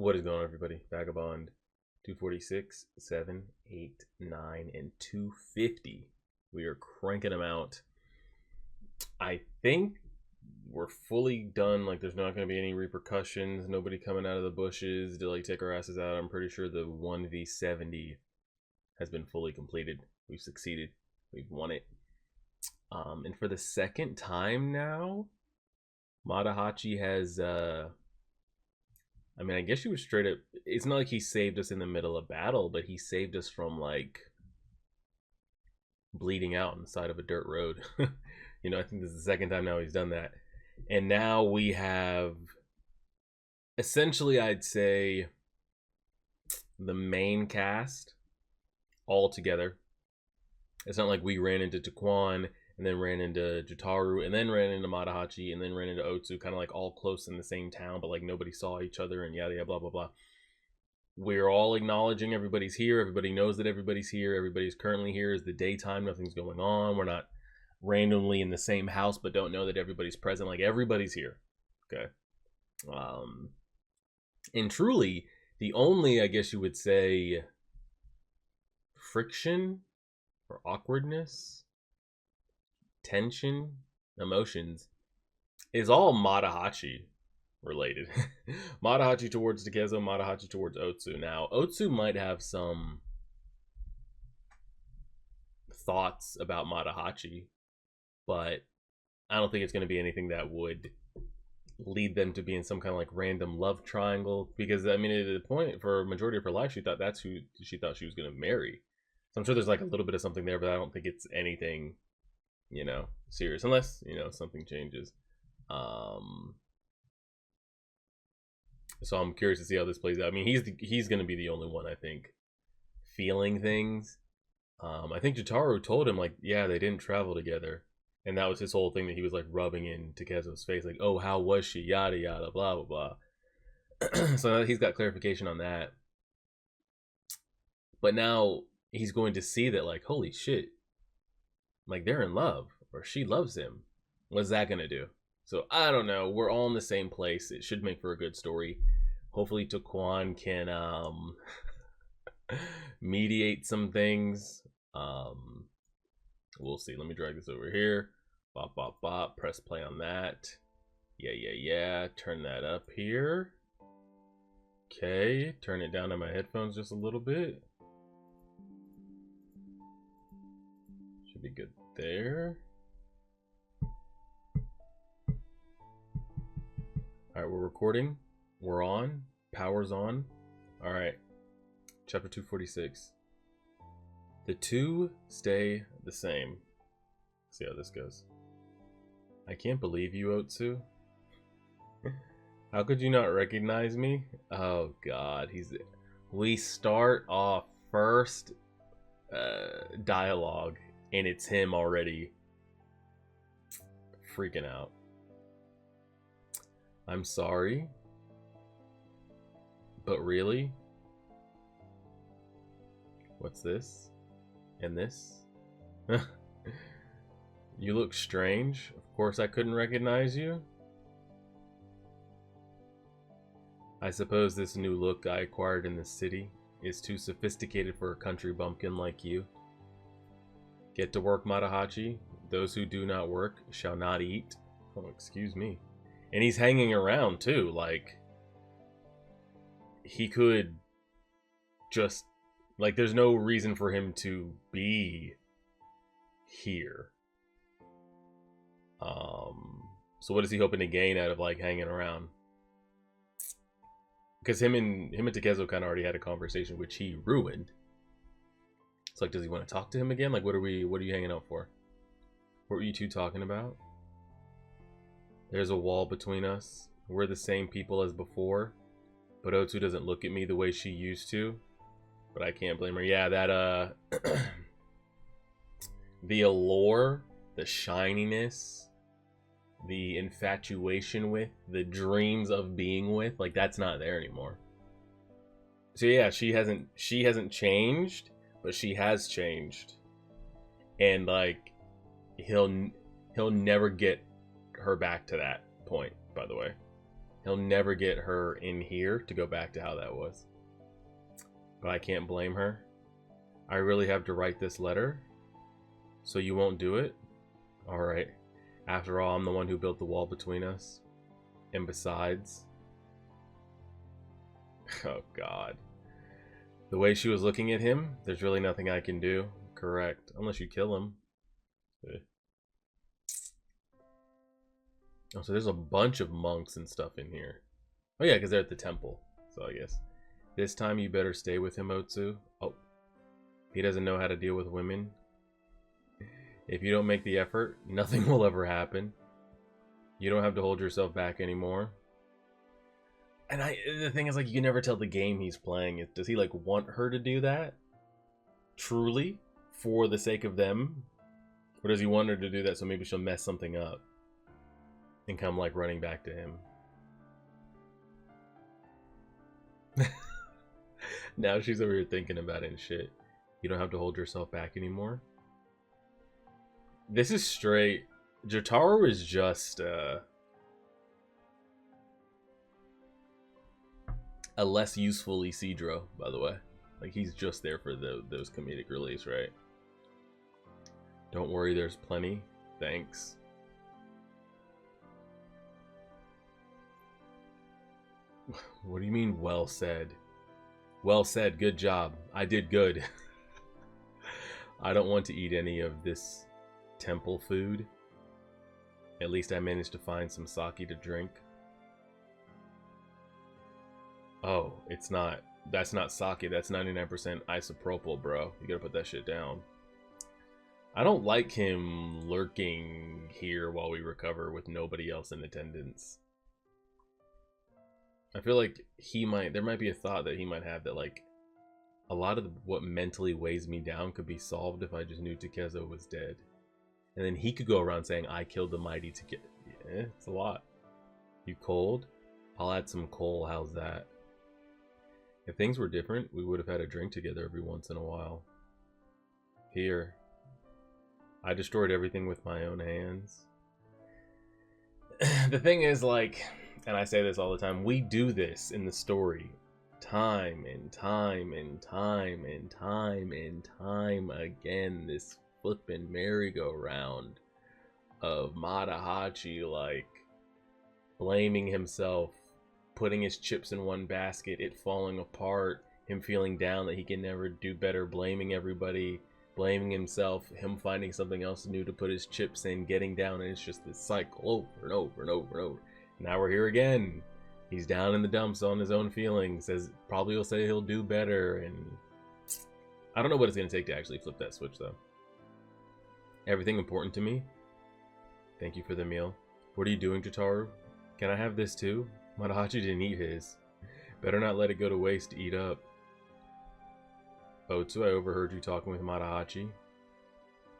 What is going on, everybody? Vagabond 246, 7, 8, 9, and 250. We are cranking them out. I think we're fully done. Like, there's not going to be any repercussions. Nobody coming out of the bushes to like take our asses out. I'm pretty sure the 1v70 has been fully completed. We've succeeded. We've won it. And for the second time now, Matahachi has I guess she was straight up. It's not like he saved us in the middle of battle, but he saved us from like bleeding out on the side of a dirt road. I think this is the second time now he's done that. And now we have essentially, I'd say, the main cast all together. It's not like we ran into Taquan and then ran into Jotaro and then ran into Matahachi and then ran into Otsu, kind of like all close in the same town, but like nobody saw each other and yada yada blah blah blah. We're all acknowledging everybody's here. Everybody knows that everybody's here. Everybody's currently here. It's the daytime. Nothing's going on. We're not randomly in the same house but don't know that everybody's present. Like, everybody's here. Okay. And truly, the only, I guess you would say, friction or awkwardness, tension, emotions is all Matahachi related. Matahachi towards Takezo, Matahachi towards Otsu. Now, Otsu might have some thoughts about Matahachi, but I don't think it's going to be anything that would lead them to be in some kind of like random love triangle, because at the point, for a majority of her life, she thought that's who she thought she was going to marry. So I'm sure there's like a little bit of something there, but I don't think it's anything, serious, unless, something changes. So I'm curious to see how this plays out. He's going to be the only one, I think, feeling things. I think Jotaro told him, like, yeah, they didn't travel together. And that was his whole thing, that he was like rubbing in Takezo's face, like, oh, how was she? Yada, yada, blah, blah, blah. So now he's got clarification on that. But now he's going to see that, like, holy shit, like, they're in love, or she loves him. What's that going to do? So I don't know. We're all in the same place. It should make for a good story. Hopefully Taquan can mediate some things. We'll see. Let me drag this over here. Bop, bop, bop. Press play on that. Yeah. Turn that up here. Okay. Turn it down to my headphones just a little bit. Should be good there. Alright, we're recording. We're on. Power's on. Alright. Chapter 246. The two stay the same. Let's see how this goes. I can't believe you, Otsu. How could you not recognize me? Oh god, we start off first dialogue and it's him already freaking out. I'm sorry, but really? What's this? And this? You look strange. Of course I couldn't recognize you. I suppose this new look I acquired in the city is too sophisticated for a country bumpkin like you. Get to work, Matahachi. Those who do not work shall not eat. Oh, excuse me. And he's hanging around too, like, he could just, like, there's no reason for him to be here. So what is he hoping to gain out of, like, hanging around? Because him and Takezo kind of already had a conversation, which he ruined. It's like, does he want to talk to him again? Like, what are you hanging out for? What were you two talking about? There's a wall between us. We're the same people as before. But Otsu doesn't look at me the way she used to. But I can't blame her. Yeah, that, the allure, the shininess, the infatuation with, the dreams of being with, like, that's not there anymore. So yeah, she hasn't changed, but she has changed. And, like, he'll never get her back to that point, by the way. He'll never get her in here to go back to how that was. But I can't blame her. I really have to write this letter? So you won't do it? Alright. After all, I'm the one who built the wall between us. And besides... Oh god. The way she was looking at him, there's really nothing I can do. Correct. Unless you kill him. Oh, so there's a bunch of monks and stuff in here. Oh yeah, because they're at the temple. So I guess. This time you better stay with him, Otsu. Oh. He doesn't know how to deal with women. If you don't make the effort, nothing will ever happen. You don't have to hold yourself back anymore. And the thing is, like, you can never tell the game he's playing. Does he, like, want her to do that? Truly? For the sake of them? Or does he want her to do that so maybe she'll mess something up? And come, like, running back to him? Now she's over here thinking about it and shit. You don't have to hold yourself back anymore. This is straight. Jotaro is just a less useful Isidro, by the way. Like, he's just there for those comedic reliefs, right? Don't worry, there's plenty. Thanks. What do you mean, well said? Well said, good job. I did good. I don't want to eat any of this temple food. At least I managed to find some sake to drink. Oh, it's not. That's not sake. That's 99% isopropyl, bro. You gotta put that shit down. I don't like him lurking here while we recover with nobody else in attendance. I feel like there might be a thought that he might have that, like, a lot of what mentally weighs me down could be solved if I just knew Takezo was dead. And then he could go around saying, I killed the mighty Takezo. Yeah, it's a lot. You cold? I'll add some coal, how's that? If things were different, we would have had a drink together every once in a while. Here. I destroyed everything with my own hands. The thing is, like, and I say this all the time, we do this in the story. Time and time and time and time and time again. This flippin' merry-go-round of Matahachi, like, blaming himself, putting his chips in one basket, it falling apart, him feeling down that he can never do better, blaming everybody, blaming himself, him finding something else new to put his chips in, getting down, and it's just this cycle over and over and over and over. Now we're here again. He's down in the dumps on his own feelings, probably will say he'll do better, and I don't know what it's going to take to actually flip that switch, though. Everything important to me? Thank you for the meal. What are you doing, Jotaro? Can I have this too? Matahachi didn't eat his. Better not let it go to waste to eat up. Otsu, I overheard you talking with Matahachi.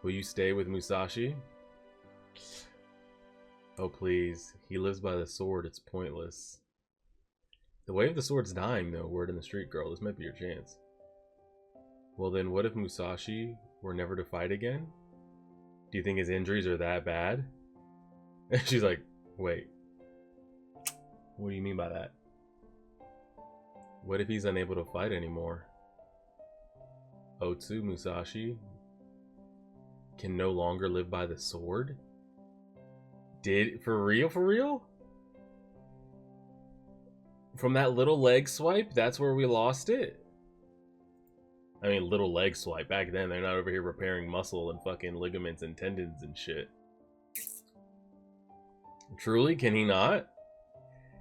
Will you stay with Musashi? Oh please, he lives by the sword, it's pointless. The way of the sword's dying though, word in the street, girl, this might be your chance. Well then, what if Musashi were never to fight again? Do you think his injuries are that bad? She's like, wait. What do you mean by that? What if he's unable to fight anymore? Otsu Musashi can no longer live by the sword? For real, for real? From that little leg swipe, that's where we lost it? I mean, little leg swipe. Back then, they're not over here repairing muscle and fucking ligaments and tendons and shit. Truly, can he not?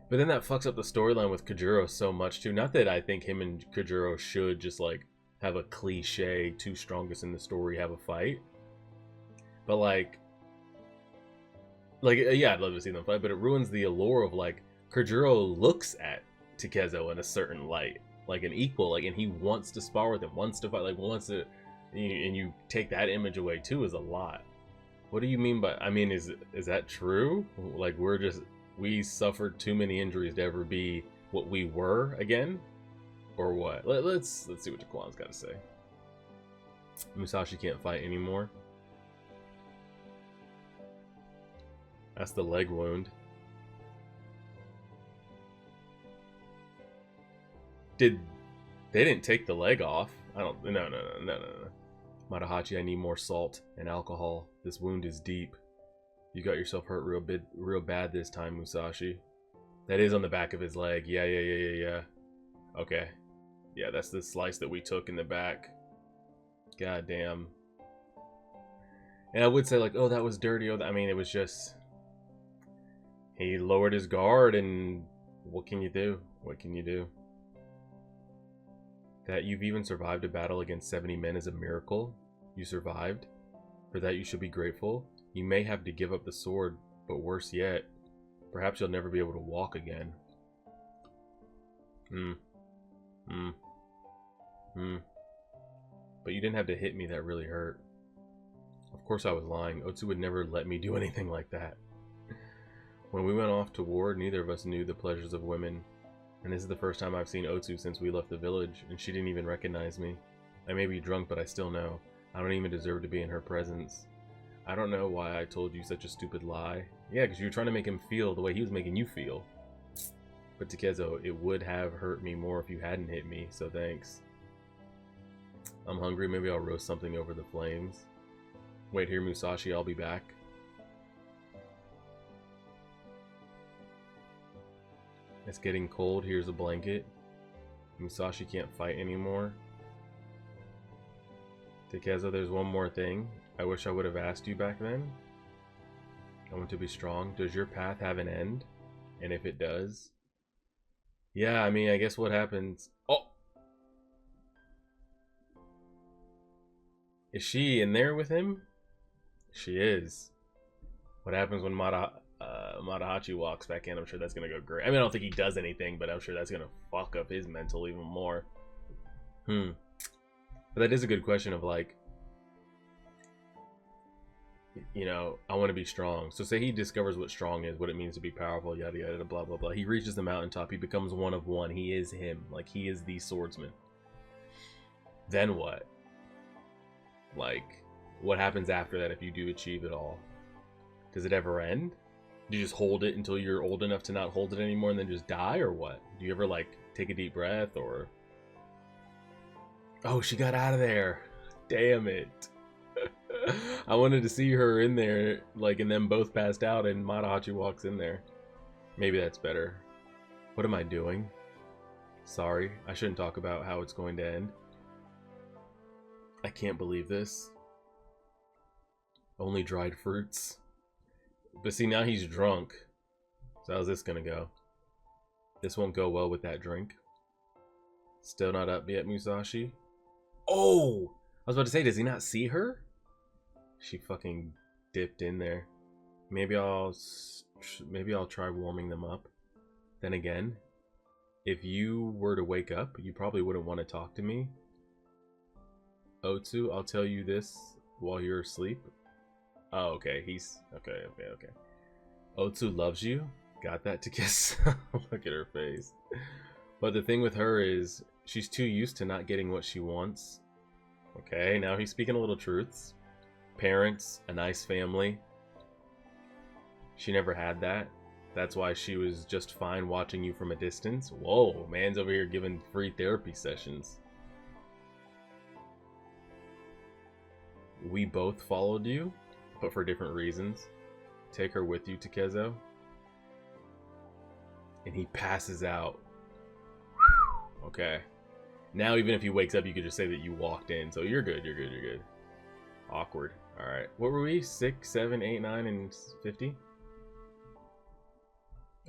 But then that fucks up the storyline with Kojuro so much too. Not that I think him and Kojuro should just like have a cliche, two strongest in the story have a fight. But like yeah, I'd love to see them fight, but it ruins the allure of like Kojuro looks at Takezo in a certain light, like an equal, like, and he wants to spar with him, wants to fight, like wants to, and you take that image away too is a lot. What do you mean by? I mean, is that true? Like we suffered too many injuries to ever be what we were again, or what? Let's see what Jaquan's got to say. Musashi can't fight anymore. That's the leg wound. Did they didn't take the leg off? I don't. No. Matahachi, I need more salt and alcohol. This wound is deep. You got yourself hurt real bad this time, Musashi. That is on the back of his leg. Yeah. Okay. Yeah, that's the slice that we took in the back. God damn. And I would say like, oh, that was dirty. Oh, I mean, it was just... He lowered his guard, and what can you do? What can you do? That you've even survived a battle against 70 men is a miracle. You survived. For that you should be grateful. You may have to give up the sword, but worse yet, perhaps you'll never be able to walk again. But you didn't have to hit me, that really hurt. Of course I was lying. Otsu would never let me do anything like that. When we went off to war, neither of us knew the pleasures of women. And this is the first time I've seen Otsu since we left the village, and she didn't even recognize me. I may be drunk, but I still know. I don't even deserve to be in her presence. I don't know why I told you such a stupid lie. Yeah, because you were trying to make him feel the way he was making you feel. But Takezo, it would have hurt me more if you hadn't hit me, so thanks. I'm hungry, maybe I'll roast something over the flames. Wait here, Musashi, I'll be back. It's getting cold, here's a blanket. Musashi can't fight anymore. Takezo, there's one more thing. I wish I would have asked you back then. I want to be strong. Does your path have an end? And if it does... Yeah, I mean, I guess what happens... Oh! Is she in there with him? She is. What happens when Matahachi walks back in? I'm sure that's going to go great. I mean, I don't think he does anything, but I'm sure that's going to fuck up his mental even more. But that is a good question of like... You know, I want to be strong. So say he discovers what strong is, what it means to be powerful, yada yada, blah blah blah. He reaches the mountaintop, he becomes one of one. He is him. Like, he is the swordsman. Then what? Like, what happens after that if you do achieve it all? Does it ever end? Do you just hold it until you're old enough to not hold it anymore and then just die, or what? Do you ever, like, take a deep breath, or... Oh, she got out of there. Damn it. I wanted to see her in there, like, and them both passed out and Matahachi walks in there. Maybe that's better. What am I doing? Sorry, I shouldn't talk about how it's going to end. I can't believe this. Only dried fruits. But see, now he's drunk. So how's this gonna go? This won't go well with that drink. Still not up yet, Musashi? Oh! I was about to say, does he not see her? She fucking dipped in there. Maybe I'll try warming them up. Then again, if you were to wake up, you probably wouldn't want to talk to me. Otsu, I'll tell you this while you're asleep. Oh, okay. Okay. Otsu loves you. Got that to kiss. Look at her face. But the thing with her is, she's too used to not getting what she wants. Okay, now he's speaking a little truths. Parents, a nice family. She never had that. That's why she was just fine watching you from a distance. Whoa, man's over here giving free therapy sessions. We both followed you, but for different reasons. Take her with you, Takezo. And he passes out. Okay. Now even if he wakes up, you could just say that you walked in. So you're good. Awkward. Alright. What were we? 6, 7, 8, 9, and 50?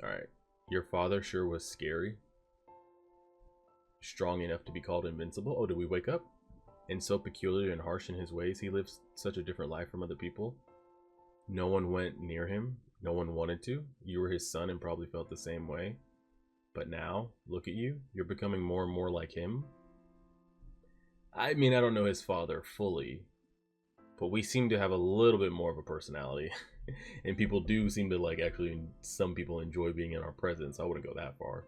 Alright. Your father sure was scary. Strong enough to be called invincible. Oh, did we wake up? And so peculiar and harsh in his ways. He lives such a different life from other people. No one went near him. No one wanted to. You were his son and probably felt the same way. But now, look at you. You're becoming more and more like him. I mean, I don't know his father fully, but we seem to have a little bit more of a personality. And people do seem to, like, actually, some people enjoy being in our presence. I wouldn't go that far.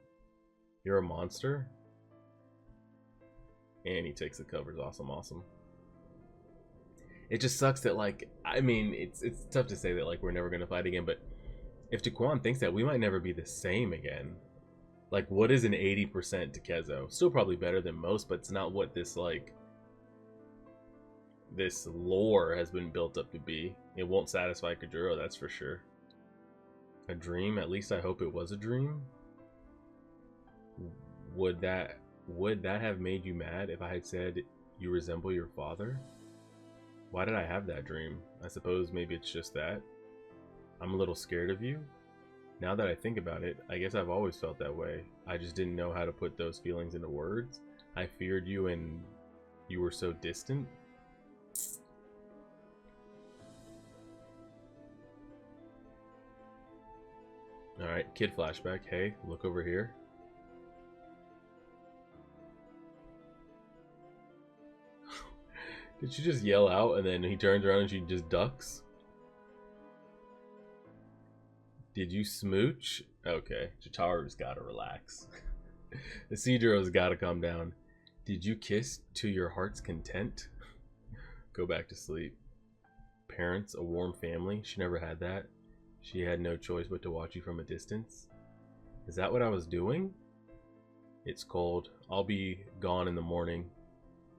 You're a monster? And he takes the covers. Awesome. It just sucks that, like, I mean, it's tough to say that, like, we're never going to fight again, but if Taquan thinks that, we might never be the same again. Like, what is an 80% to Kezo? Still probably better than most, but it's not what this, like, this lore has been built up to be. It won't satisfy Kajuro, that's for sure. A dream? At least I hope it was a dream. Would that have made you mad if I had said you resemble your father? Why did I have that dream? I suppose maybe it's just that. I'm a little scared of you. Now that I think about it, I guess I've always felt that way. I just didn't know how to put those feelings into words. I feared you and you were so distant. Alright, kid flashback. Hey, look over here. Did she just yell out and then he turns around and she just ducks? Did you smooch? Okay, Jataru's gotta relax. Isiduro's gotta calm down. Did you kiss to your heart's content? Go back to sleep. Parents, a warm family. She never had that. She had no choice but to watch you from a distance. Is that what I was doing? It's cold. I'll be gone in the morning.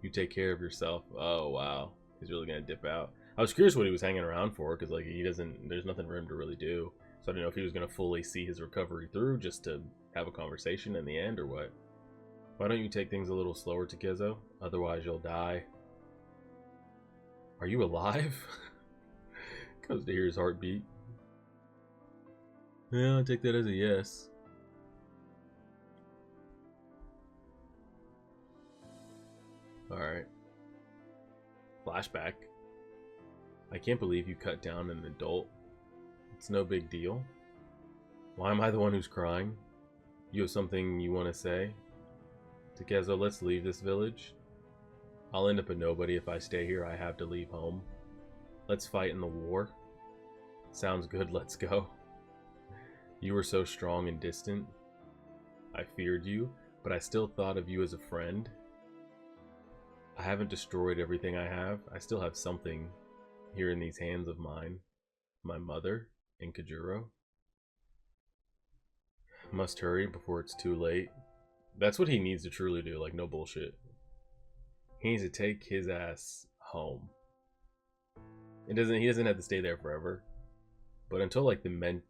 You take care of yourself. Oh, wow. He's really gonna dip out. I was curious what he was hanging around for, because, like, there's nothing for him to really do. So I don't know if he was going to fully see his recovery through just to have a conversation in the end or what. Why don't you take things a little slower, Takezo? Otherwise you'll die. Are you alive? Comes to hear his heartbeat. Yeah, I'll take that as a yes. Alright. Flashback. I can't believe you cut down an adult. It's no big deal. Why am I the one who's crying? You have something you want to say? Takezo, let's leave this village. I'll end up a nobody if I stay here. I have to leave home. Let's fight in the war. Sounds good, let's go. You were so strong and distant. I feared you, but I still thought of you as a friend. I haven't destroyed everything I have. I still have something here in these hands of mine. My mother and Kajuro. Must hurry before it's too late. That's what he needs to truly do, like, no bullshit. He needs to take his ass home. He doesn't have to stay there forever. But until, like, the men...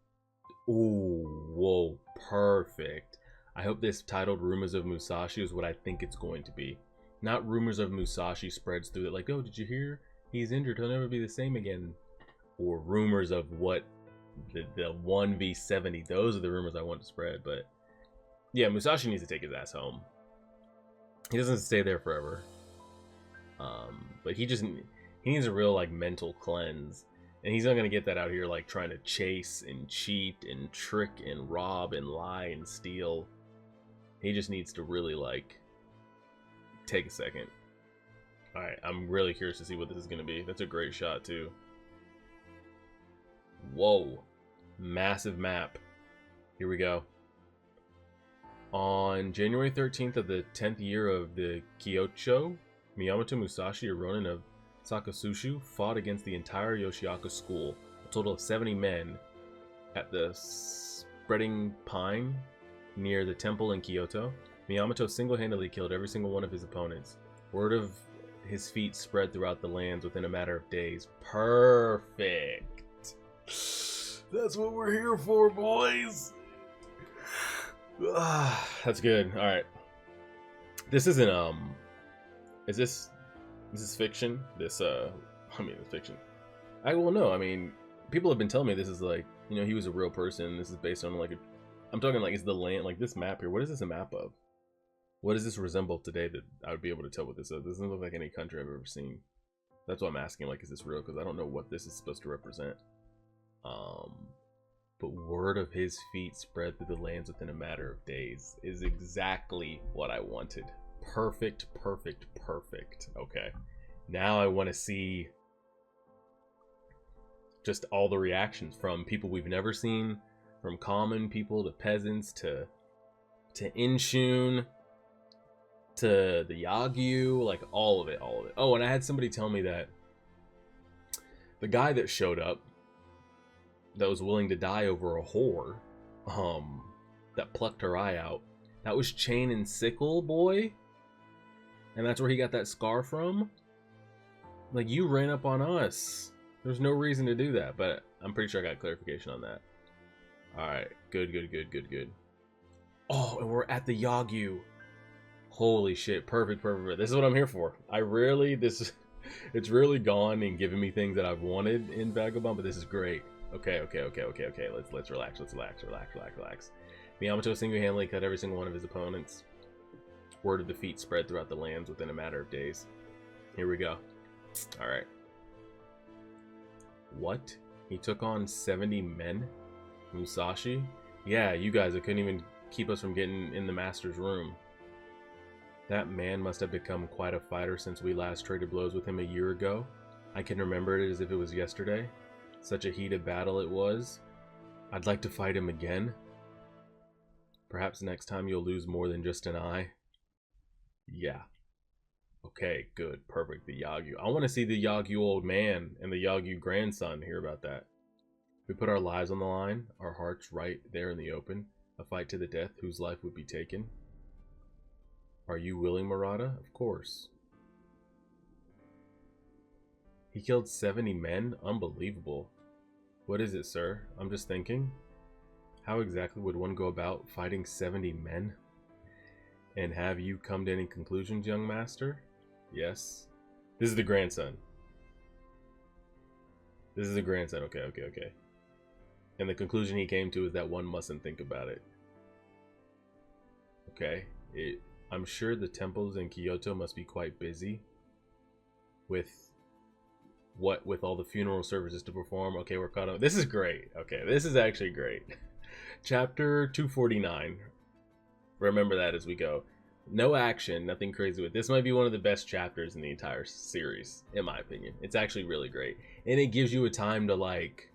Ooh, whoa, perfect. I hope this titled Rumors of Musashi is what I think it's going to be. Not Rumors of Musashi spreads through it, like, oh, did you hear? He's injured, he'll never be the same again. Or rumors of what the 1v70. Those are the rumors I want to spread. But yeah, Musashi needs to take his ass home. He doesn't stay there forever. But he needs a real, like, mental cleanse. And he's not gonna get that out here, like, trying to chase and cheat and trick and rob and lie and steal. He just needs to really, like, take a second. Alright, I'm really curious to see what this is gonna be. That's a great shot too. Whoa, massive map. Here we go. On January 13th of the 10th year of the Kyocho, Miyamoto Musashi, a ronin of Sakasushu, fought against the entire Yoshiaka school, a total of 70 men, at the Spreading Pine near the temple in Kyoto. Miyamoto single-handedly killed every single one of his opponents. Word of his feat spread throughout the lands within a matter of days. Perfect. That's what we're here for, boys. That's good. All right. This isn't is this fiction? This I mean, it's fiction. Well, no. I mean, people have been telling me this is, like, you know, he was a real person. This is based on, like, I'm talking, like, is the land, like, this map here. What is this a map of? What does this resemble today that I would be able to tell what this is? This doesn't look like any country I've ever seen. That's why I'm asking, like, is this real? Because I don't know what this is supposed to represent. But word of his feat spread through the lands within a matter of days is exactly what I wanted. Perfect, perfect, perfect. Okay. Now I want to see just all the reactions from people we've never seen, from common people to peasants to Inshun to the Yagyu, like all of it, all of it. Oh, and I had somebody tell me that the guy that showed up that was willing to die over a whore that plucked her eye out, That was Chain and Sickle, boy? And that's where he got that scar from? Like, you ran up on us. There's no reason to do that, but I'm pretty sure I got clarification on that. Alright, good. Oh, and we're at the Yagyu. Holy shit, perfect. This is what I'm here for. It's really gone and given me things that I've wanted in Vagabond, but this is great. Okay. Let's relax. Miyamoto single-handedly cut every single one of his opponents. Word of defeat spread throughout the lands within a matter of days. Here we go. Alright. What? He took on 70 men? Musashi? Yeah, you guys, it couldn't even keep us from getting in the master's room. That man must have become quite a fighter since we last traded blows with him a year ago. I can remember it as if it was yesterday. Such a heated battle it was. I'd like to fight him again. Perhaps next time you'll lose more than just an eye. Yeah. Okay, good, perfect. The Yagyu. I want to see the Yagyu old man and the Yagyu grandson hear about that. We put our lives on the line, our hearts right there in the open. A fight to the death whose life would be taken. Are you willing, Murata? Of course. He killed 70 men? Unbelievable. What is it, sir? I'm just thinking. How exactly would one go about fighting 70 men? And have you come to any conclusions, young master? Yes. This is the grandson. Okay. And the conclusion he came to is that one mustn't think about it. Okay. I'm sure the temples in Kyoto must be quite busy with all the funeral services to perform. Okay, we're caught up. This is great. Okay, this is actually great. Chapter 249. Remember that as we go. No action, nothing crazy with this. Might be one of the best chapters in the entire series, in my opinion. It's actually really great. And it gives you a time to like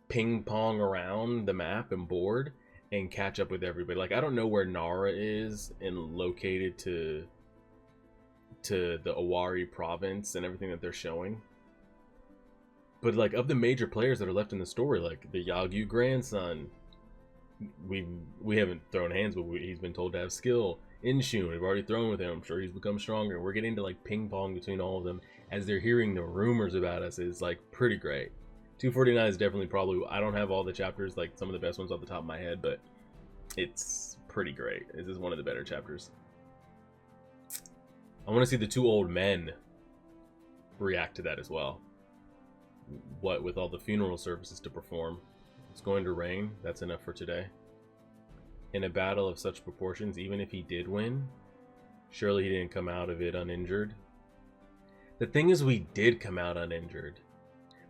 ping pong around the map and board and catch up with everybody. Like, I don't know where Nara is and located to the Owari province and everything that they're showing. But like, of the major players that are left in the story, like the Yagyu grandson, we haven't thrown hands, but he's been told to have skill. Inshun, we've already thrown with him. I'm sure he's become stronger. We're getting to like ping pong between all of them as they're hearing the rumors about us. Is like pretty great. 249 is definitely probably, I don't have all the chapters, like some of the best ones off the top of my head, but it's pretty great. This is one of the better chapters. I want to see the two old men react to that as well. What with all the funeral services to perform. It's going to rain. That's enough for today. In a battle of such proportions, even if he did win, surely he didn't come out of it uninjured. The thing is, we did come out uninjured.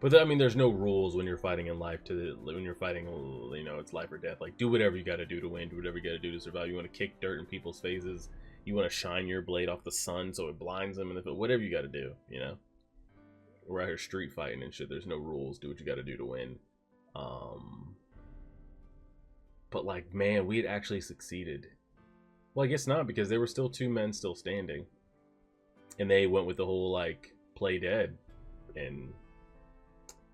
But I mean, there's no rules when you're fighting in life. When you're fighting, you know, it's life or death. Like, do whatever you got to do to win. Do whatever you got to do to survive. You want to kick dirt in people's faces. You want to shine your blade off the sun so it blinds them. And whatever you got to do, you know. We're out here street fighting and shit. There's no rules. Do what you got to do to win. But like, man, we had actually succeeded. Well, I guess not, because there were still two men still standing. And they went with the whole, like, play dead. And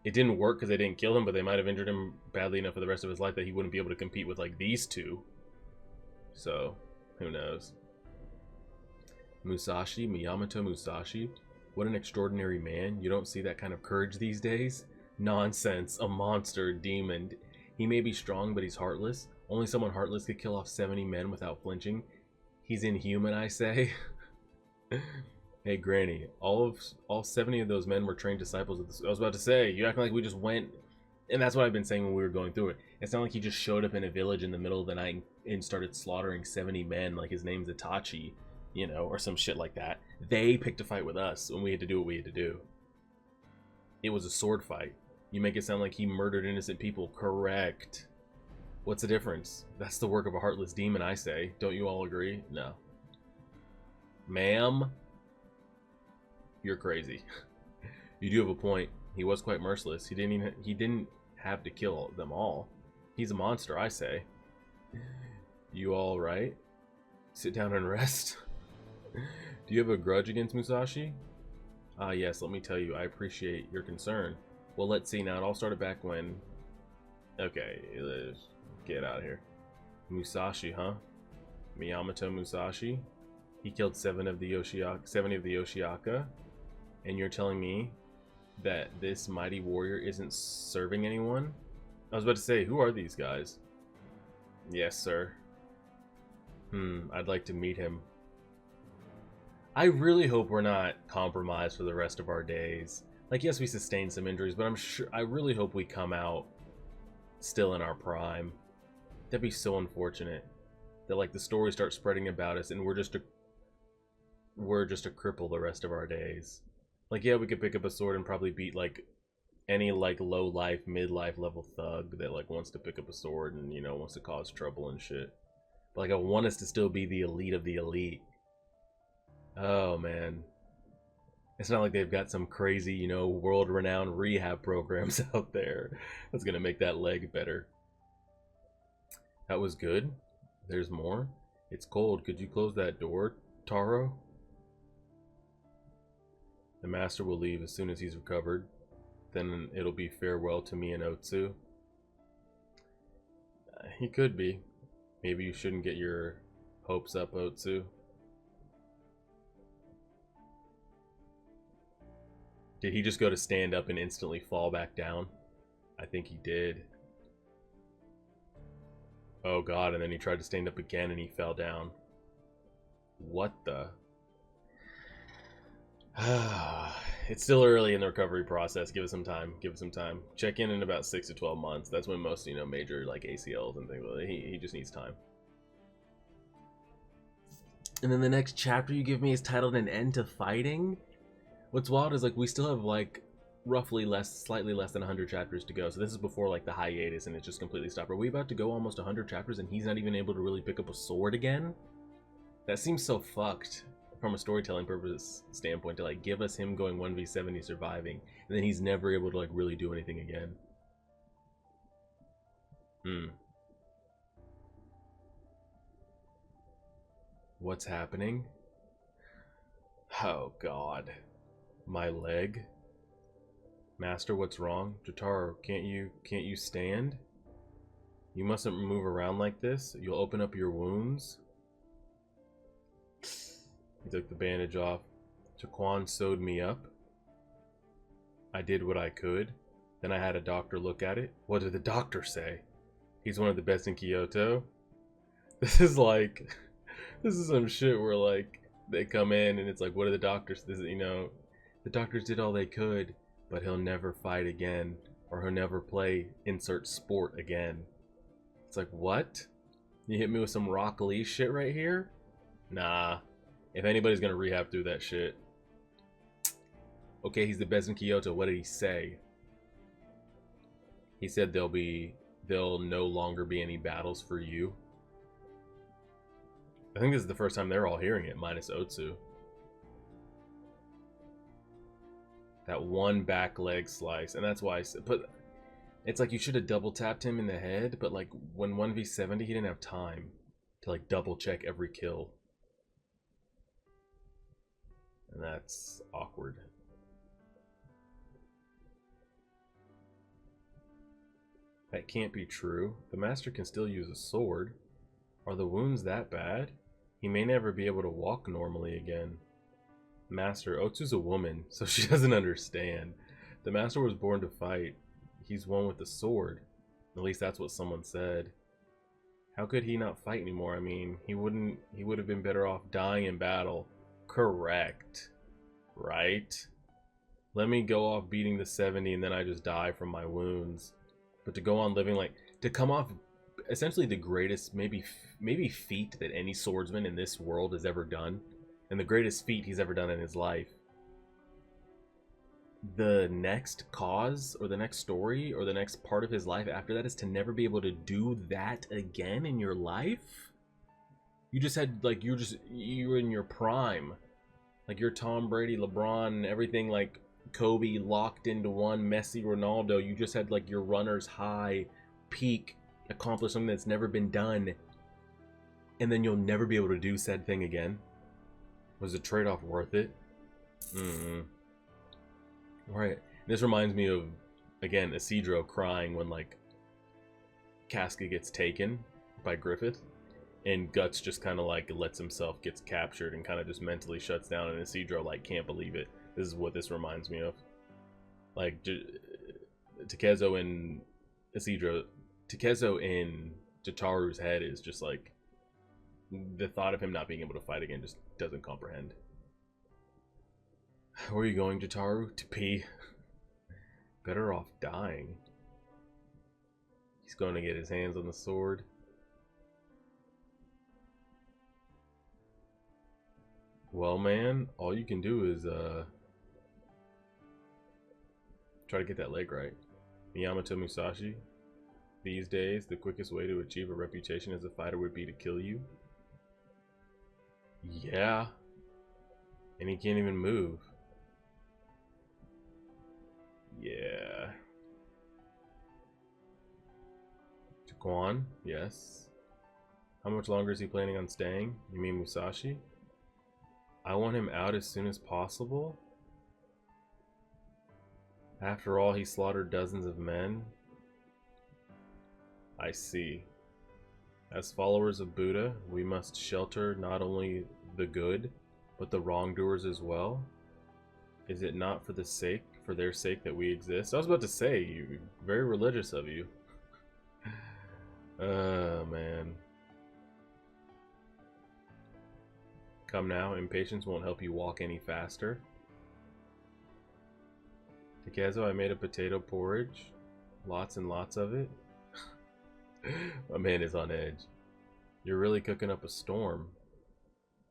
it didn't work because they didn't kill him, but they might have injured him badly enough for the rest of his life that he wouldn't be able to compete with, like, these two. So, who knows? Musashi, Miyamoto Musashi. What an extraordinary man. You don't see that kind of courage these days? Nonsense. A monster, a demon. He may be strong, but he's heartless. Only someone heartless could kill off 70 men without flinching. He's inhuman, I say. Hey, Granny. All 70 of those men were trained disciples of this. I was about to say, you acting like we just went... And that's what I've been saying when we were going through it. It's not like he just showed up in a village in the middle of the night and started slaughtering 70 men like his name's Itachi, you know, or some shit like that. They picked a fight with us when we had to do what we had to do. It was a sword fight. You make it sound like he murdered innocent people. Correct. What's the difference? That's the work of a heartless demon, I say. Don't you all agree? No. Ma'am, you're crazy. You do have a point. He was quite merciless. He didn't have to kill them all. He's a monster, I say. You all right? Sit down and rest. Do you have a grudge against Musashi? Ah, yes, let me tell you, I appreciate your concern. Well, let's see now. It all started back when... Okay, let's get out of here. Musashi, huh? Miyamoto Musashi. He killed 70 of the Yoshiaka. And you're telling me that this mighty warrior isn't serving anyone? I was about to say, who are these guys? Yes, sir. I'd like to meet him. I really hope we're not compromised for the rest of our days. Like, yes, we sustained some injuries, but I really hope we come out still in our prime. That'd be so unfortunate. That, like, the story starts spreading about us and we're just a cripple the rest of our days. Like, yeah, we could pick up a sword and probably beat, like, any, like, low life, mid-life level thug that, like, wants to pick up a sword and, you know, wants to cause trouble and shit. But, like, I want us to still be the elite of the elite. Oh, man. It's not like they've got some crazy, you know, world-renowned rehab programs out there that's gonna make that leg better. That was good. There's more. It's cold. Could you close that door, Taro? The master will leave as soon as he's recovered. Then it'll be farewell to me and Otsu. He could be. Maybe you shouldn't get your hopes up, Otsu. Did he just go to stand up and instantly fall back down? I think he did. Oh god, and then he tried to stand up again and he fell down. What the? It's still early in the recovery process. Give it some time. Give it some time. Check in about 6 to 12 months. That's when most, you know, major like ACLs and things. He just needs time. And then the next chapter you give me is titled "An End to Fighting." What's wild is, like, we still have, like, roughly slightly less than 100 chapters to go. So this is before, like, the hiatus and it just completely stopped. Are we about to go almost 100 chapters and he's not even able to really pick up a sword again? That seems so fucked from a storytelling purpose standpoint, to, like, give us him going 1v70 surviving and then he's never able to, like, really do anything again. What's happening? Oh god. My leg? Master, what's wrong? Jotaro, can't you stand? You mustn't move around like this. You'll open up your wounds. He took the bandage off. Taquan sewed me up. I did what I could. Then I had a doctor look at it. What did the doctor say? He's one of the best in Kyoto. This is like, this is some shit where, like, they come in and it's like, what are the doctors? This is, you know, the doctors did all they could, but he'll never fight again, or he'll never play insert sport again. It's like, what? You hit me with some Rock Lee shit right here? Nah. If anybody's gonna rehab through that shit. Okay, he's the best in Kyoto. What did he say? He said there'll no longer be any battles for you. I think this is the first time they're all hearing it, minus Otsu. That one back leg slice, and that's why I said, but it's like you should have double tapped him in the head, but like when 1v70 he didn't have time to like double check every kill. And that's awkward. That can't be true. The master can still use a sword. Are the wounds that bad? He may never be able to walk normally again. Master, Otsu's a woman, so she doesn't understand. The master was born to fight. He's one with the sword. At least that's what someone said. How could he not fight anymore? I mean, he would have been better off dying in battle. Correct. Right? Let me go off beating the 70 and then I just die from my wounds. But to go on living, like, to come off essentially the greatest, maybe feat that any swordsman in this world has ever done, and the greatest feat he's ever done in his life. The next cause, or the next story, or the next part of his life after that is to never be able to do that again in your life? You just had, like, you were in your prime. Like, you're Tom Brady, LeBron, everything, like Kobe locked into one, Messi, Ronaldo. You just had, like, your runner's high, peak, accomplish something that's never been done, and then you'll never be able to do said thing again. Was the trade-off worth it? Right. This reminds me of, again, Isidro crying when, like, Casca gets taken by Griffith. And Guts just kind of like lets himself, gets captured, and kind of just mentally shuts down, and Isidro like can't believe it. This is what this reminds me of. Like Takezo and Isidro, Takezo in Jataru's head is just like the thought of him not being able to fight again just doesn't comprehend. Where are you going, Jataru? To pee. Better off dying. He's going to get his hands on the sword. Well, man, all you can do is try to get that leg right. Miyamoto Musashi. These days, the quickest way to achieve a reputation as a fighter would be to kill you. Yeah. And he can't even move. Yeah. Jaquan, yes. How much longer is he planning on staying? You mean Musashi? I want him out as soon as possible. After all, he slaughtered dozens of men. I see. As followers of Buddha, we must shelter not only the good, but the wrongdoers as well. Is it not for their sake that we exist? I was about to say, you very religious of you. Oh, man. Come now, impatience won't help you walk any faster. Takezo, I made a potato porridge. Lots and lots of it. My man is on edge. You're really cooking up a storm.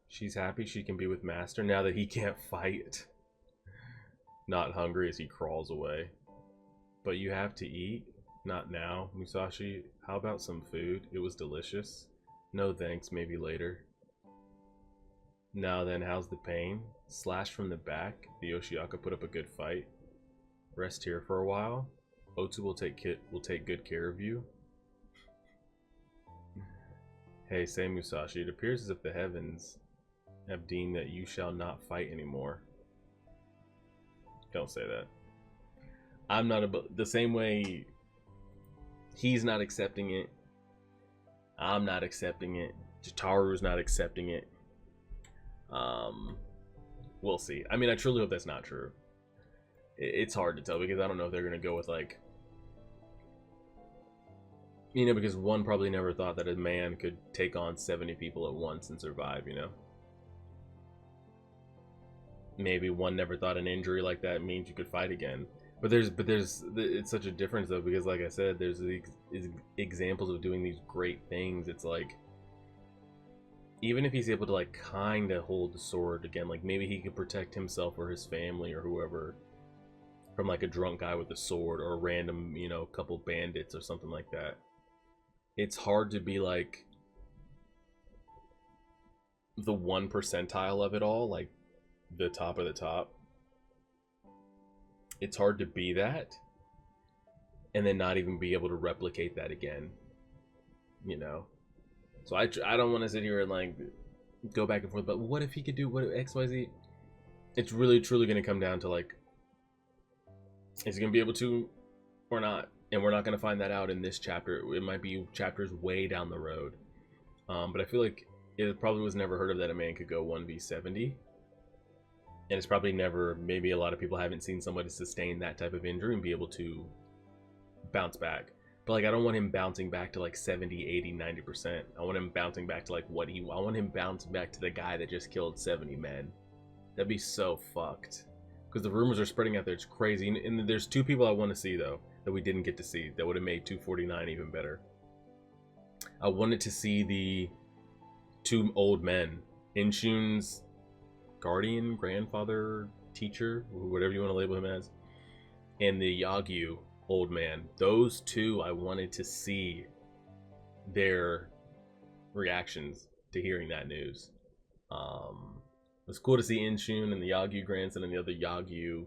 She's happy she can be with Master now that he can't fight. Not hungry as he crawls away. But you have to eat? Not now, Musashi. How about some food? It was delicious. No thanks, maybe later. Now then, how's the pain? Slashed from the back. The Yoshiaka put up a good fight. Rest here for a while. Otsu will take good care of you. Hey, say Musashi, it appears as if the heavens have deemed that you shall not fight anymore. Don't say that. I'm not the same way he's not accepting it. I'm not accepting it. Jataru's not accepting it. We'll see. I mean, I truly hope that's not true. It's hard to tell because I don't know if they're gonna go with like, you know, because one probably never thought that a man could take on 70 people at once and survive, you know. Maybe one never thought an injury like that means you could fight again. But it's such a difference though, because like I said, there's these examples of doing these great things. It's like, even if he's able to like kind of hold the sword again, like maybe he could protect himself or his family or whoever from like a drunk guy with a sword or a random, you know, couple bandits or something like that. It's hard to be like the 1 percentile of it all, like the top of the top. It's hard to be that and then not even be able to replicate that again, you know. So I don't want to sit here and like go back and forth, but what if he could do what XYZ? It's really truly going to come down to like, is he going to be able to or not? And we're not going to find that out in this chapter. It might be chapters way down the road. But I feel like it probably was never heard of that a man could go 1v70. And it's probably never, maybe a lot of people haven't seen somebody sustain that type of injury and be able to bounce back. But like, I don't want him bouncing back to like 70, 80, 90%. I want him bouncing back to like I want him bouncing back to the guy that just killed 70 men. That'd be so fucked. Because the rumors are spreading out there. It's crazy. And there's 2 people I want to see though, that we didn't get to see, that would have made 249 even better. I wanted to see the 2 old men. Inshun's guardian, grandfather, teacher, whatever you want to label him as, and the Yagyu old man. Those 2, I wanted to see their reactions to hearing that news. It was cool to see Inshun and the Yagyu grandson and the other Yagyu,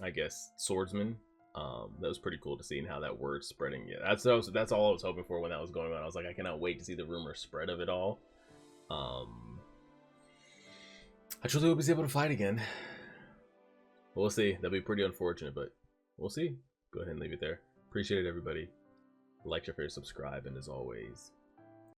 I guess, swordsman. That was pretty cool to see, and how that word's spreading. Yeah, that's all I was hoping for when that was going on. I was like, I cannot wait to see the rumor spread of it all. I truly hope he's able to fight again. We'll see. That'd be pretty unfortunate, but we'll see. Go ahead and leave it there. Appreciate it, everybody. Like, share, subscribe, and as always,